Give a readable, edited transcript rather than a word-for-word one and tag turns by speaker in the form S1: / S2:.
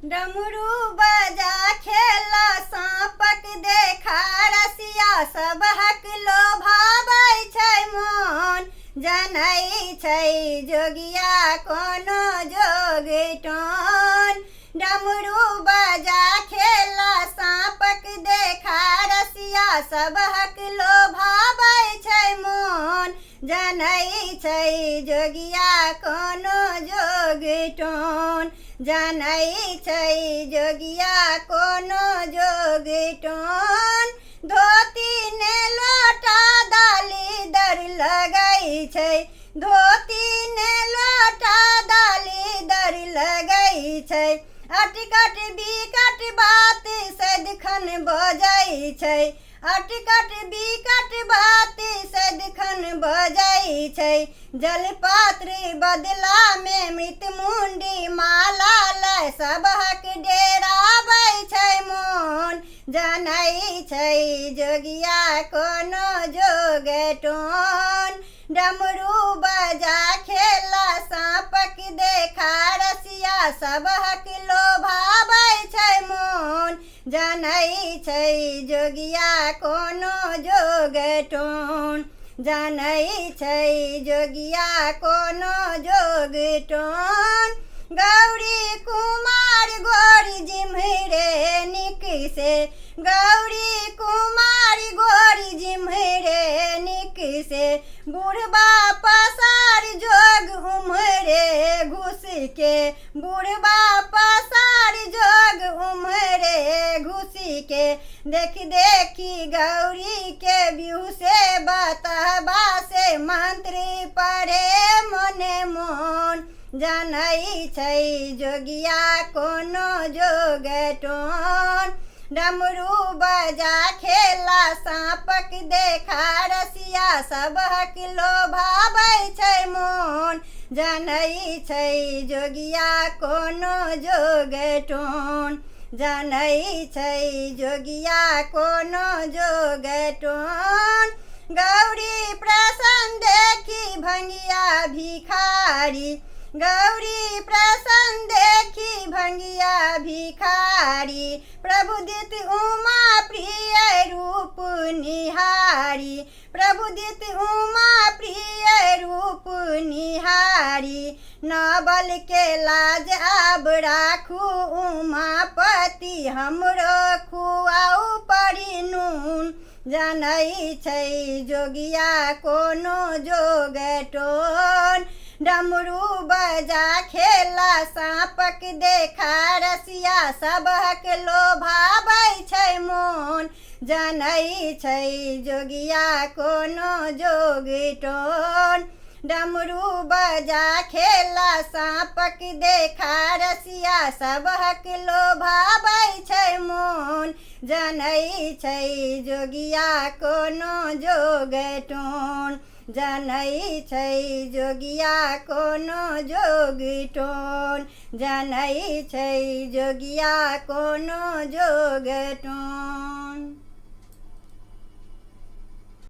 S1: डमरू बजा खेला साँपक देखा रसिया सब हक लोभाबै छै मोन। जनै छै जोगिया कोनो जोगिटोन। डमरू बजा खेला साँपक देखा रसिया सब हक लोभाबै छै मोन। जनै छै जोगिया कोनो जोगिटोन। जनै छै जोगिया कोनो जोगिटोन। धोती ने लोटा डाली दर लगै छै। धोती ने लोटा डाली दर लगै छै। अटकट बिकट बात सदिखन बजै छै। अटकट बिकट बात सदिखन बजै छै। जलपात्र बदला में मृतमुंडी माला लय सबहक डेराबै छै मोन। जनै छै जोगिया कोनो जोगिटोन। डमरू बजा खेला साँपक देखा रसिया सबहक लोभाबै छै मोन। जनै छै जोगिया कोनो जोगिटोन। जनै छै जोगिया कोनो जोगिटोन। गौरी कुमार गोरी जिम्हरे निक से। गौरी कुमार गोरी जिम्हरे निक से। बुढ़बा पसार जोग उम्हरे घुस के। बुढ़बा पसार जोग उम्हरे घुसी के। देखी देखी गौरी के बिहू से बतबा से मंत्र पढ़े मोने मोन। जनै छै जोगिया कोनो जोगिटोन। डमरू बजा खेला साँपक देखा रसिया सबहक लोभाबै छै मोन। जनै छै जोगिया कोनो जोगिटोन। जनै छै जोगिया कोनो जोगिटोन। गौरी प्रसन्न देखी भंगिया भिखारी। गौरी प्रसन्न देखी भंगिया भिखारी। प्रभुदित उमा प्रिय रूप निहारी। प्रभुदित उमा प्रिय रूप निहारी। नवल के लाज आब राखू उमापति हमरो खुआऊ पड़ी नून। जनै छै जोगिया कोनो जोगिटोन। डमरू बजा खेला साँपक देखा रसिया सबहक लोभाबै छै मोन। जनै छै जोगिया कोनो जोगिटोन। डमरू बजा खेला साँपक देखा रसिया सबहक लोभाबै छै मोन। जनै छै जोगिया कोनो जोगिटोन। जनै छै जोगिया कोनो जोगिटोन। जनै छै जोगिया कोनो जोगिटोन।